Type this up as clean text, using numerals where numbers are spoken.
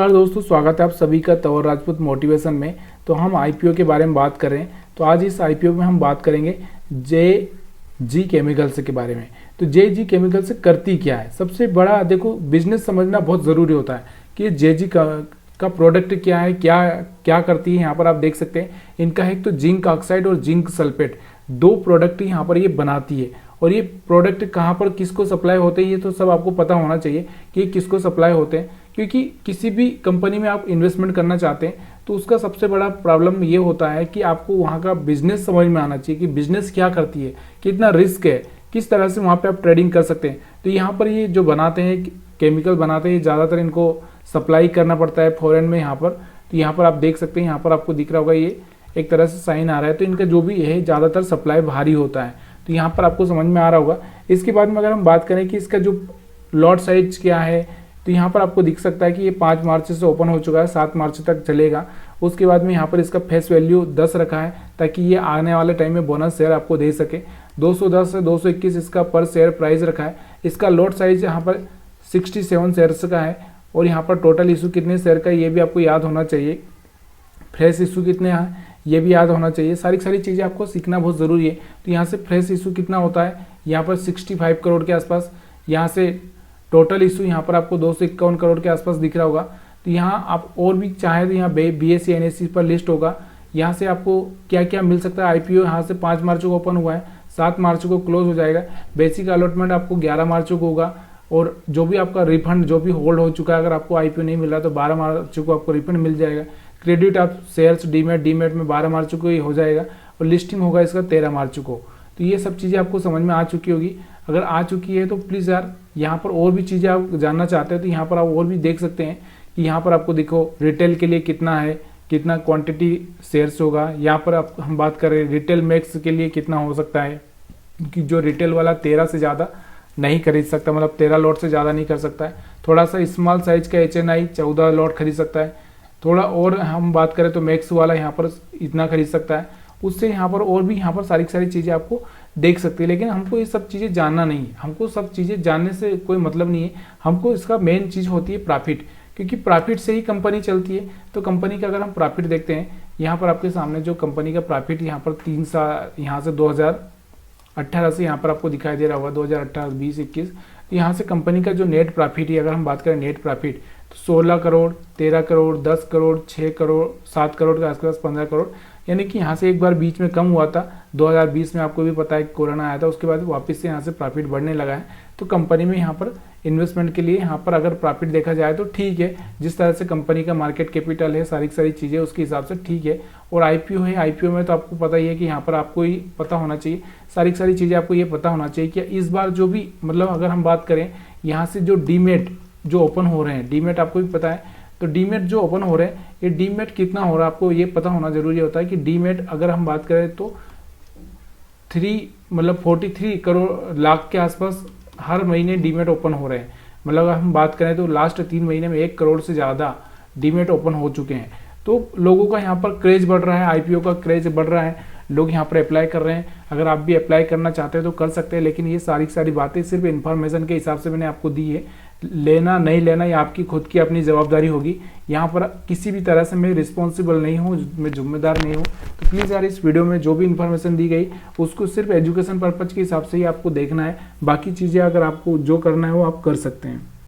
नमस्कार दोस्तों, स्वागत है आप सभी का तंवर राजपूत मोटिवेशन में। तो हम आईपीओ के बारे में बात कर रहे हैं। तो आज इस आईपीओ में हम बात करेंगे जे केमिकल्स के बारे में। तो जे केमिकल्स करती क्या है। सबसे बड़ा देखो, बिजनेस समझना बहुत ज़रूरी होता है कि जे का प्रोडक्ट क्या है, क्या क्या करती है। यहाँ पर आप देख सकते हैं इनका एक तो जिंक ऑक्साइड और जिंक सल्फेट, दो प्रोडक्ट यहाँ पर ये बनाती है। और ये प्रोडक्ट कहाँ पर किसको सप्लाई होते हैं ये तो सब आपको पता होना चाहिए कि किसको सप्लाई होते हैं। क्योंकि किसी भी कंपनी में आप इन्वेस्टमेंट करना चाहते हैं तो उसका सबसे बड़ा प्रॉब्लम ये होता है कि आपको वहाँ का बिजनेस समझ में आना चाहिए कि बिजनेस क्या करती है, कितना रिस्क है, किस तरह से वहाँ पे आप ट्रेडिंग कर सकते हैं। तो यहाँ पर ये जो बनाते हैं केमिकल बनाते हैं, ज़्यादातर इनको सप्लाई करना पड़ता है फॉरेन में। यहाँ पर तो यहाँ पर आप देख सकते हैं, यहाँ पर आपको दिख रहा होगा ये एक तरह से साइन आ रहा है। तो इनका जो भी है ज़्यादातर सप्लाई भारी होता है। तो यहाँ पर आपको समझ में आ रहा होगा। इसके बाद में अगर हम बात करें कि इसका जो लॉट साइज क्या है, तो यहाँ पर आपको दिख सकता है कि ये 5 मार्च से ओपन हो चुका है, 7 मार्च तक चलेगा। उसके बाद में यहाँ पर इसका फेस वैल्यू 10 रखा है ताकि ये आने वाले टाइम में बोनस शेयर आपको दे सके। 210 से 221 इसका पर शेयर प्राइस रखा है। इसका लॉट साइज यहाँ पर 67 शेयर्स का है। और यहाँ पर टोटल इशू कितने शेयर का ये भी आपको याद होना चाहिए। फ्रेश इशू कितने हैं ये भी याद होना चाहिए। सारी चीज़ें आपको सीखना बहुत ज़रूरी है। तो यहाँ से फ्रेश इशू कितना होता है, यहाँ पर 65 करोड़ के आसपास। यहाँ से टोटल इशू यहाँ पर आपको 251 करोड़ के आसपास दिख रहा होगा। तो यहाँ आप और भी चाहे तो यहाँ BSE NSE पर लिस्ट होगा। यहाँ से आपको क्या क्या मिल सकता है। आईपीओ यहाँ से 5 मार्च को ओपन हुआ है, 7 मार्च को क्लोज हो जाएगा। बेसिक अलॉटमेंट आपको 11 मार्च को होगा। और जो भी आपका रिफंड जो भी होल्ड हो चुका है, अगर आपको आईपीओ नहीं मिल रहा तो 12 मार्च को आपको रिफंड मिल जाएगा। क्रेडिट आप शेयर्स डीमेट में 12 मार्च को ही हो जाएगा। और लिस्टिंग होगा इसका 13 मार्च को। तो ये सब चीज़ें आपको समझ में आ चुकी होगी। अगर आ चुकी है तो प्लीज़ यार यहाँ पर और भी चीज़ें आप जानना चाहते हैं तो यहाँ पर आप और भी देख सकते हैं कि यहाँ पर आपको देखो रिटेल के लिए कितना है, कितना क्वांटिटी शेयर्स होगा। यहाँ पर आप हम बात करें रिटेल मैक्स के लिए कितना हो सकता है, कि जो रिटेल वाला 13 से ज़्यादा नहीं खरीद सकता, मतलब 13 लॉट से ज़्यादा नहीं कर सकता है। थोड़ा सा स्मॉल साइज का HNI 14 लॉट खरीद सकता है। थोड़ा और हम बात करें तो मैक्स वाला यहाँ पर इतना खरीद सकता है। उससे यहाँ पर और भी यहाँ पर सारी चीज़ें आपको देख सकते हैं। लेकिन हमको ये सब चीज़ें जानना नहीं है, हमको सब चीज़ें जानने से कोई मतलब नहीं है। हमको इसका मेन चीज़ होती है प्रॉफिट, क्योंकि प्रॉफिट से ही कंपनी चलती है। तो कंपनी का अगर हम प्रॉफिट देखते हैं, यहाँ पर आपके सामने जो कंपनी का प्रॉफिट यहाँ पर 3 साल यहाँ से 2018 से यहाँ पर आपको दिखाई दे रहा होगा 2018, 20, 21। यहाँ से कंपनी का जो नेट प्रॉफिट है, अगर हम बात करें नेट प्रॉफिट, तो 16 करोड़, 13 करोड़, 10 करोड़, 6 करोड़, 7 करोड़ के आसपास, 15 करोड़। यानी कि यहाँ से एक बार बीच में कम हुआ था 2020 में, आपको भी पता है कोरोना आया था। उसके बाद वापस से यहाँ से प्रॉफिट बढ़ने लगा है। तो कंपनी में यहाँ पर इन्वेस्टमेंट के लिए यहाँ पर अगर प्रॉफिट देखा जाए तो ठीक है। जिस तरह से कंपनी का मार्केट कैपिटल है, सारी चीज़ें उसके हिसाब से ठीक है। और आईपीओ है, आईपीओ में तो आपको पता ही है कि यहाँ पर आपको ही पता होना चाहिए, सारी चीज़ें आपको ये पता होना चाहिए कि इस बार जो भी, मतलब अगर हम बात करें यहाँ से जो डीमेट जो ओपन हो रहे हैं, डीमेट आपको भी पता है। तो डीमेट जो ओपन हो रहे हैं, ये डीमेट कितना हो रहा है आपको ये पता होना जरूरी होता है। कि डीमेट अगर हम बात करें तो 43 करोड़ लाख के आसपास हर महीने डीमेट ओपन हो रहे हैं। मतलब अगर हम बात करें तो लास्ट 3 महीने में 1 करोड़ से ज़्यादा डीमेट ओपन हो चुके हैं। तो लोगों का यहाँ पर क्रेज बढ़ रहा है, आईपीओ का क्रेज बढ़ रहा है, लोग यहाँ पर अप्लाई कर रहे हैं। अगर आप भी अप्लाई करना चाहते हैं तो कर सकते हैं। लेकिन ये सारी बातें सिर्फ इन्फॉर्मेशन के हिसाब से मैंने आपको दी है। लेना नहीं लेना ये आपकी खुद की अपनी जवाबदारी होगी। यहाँ पर किसी भी तरह से मैं रिस्पॉन्सिबल नहीं हूँ, मैं जिम्मेदार नहीं हूँ। तो प्लीज़ यार इस वीडियो में जो भी इन्फॉर्मेशन दी गई उसको सिर्फ एजुकेशन पर्पज़ के हिसाब से ही आपको देखना है। बाकी चीज़ें अगर आपको जो करना है वो आप कर सकते हैं।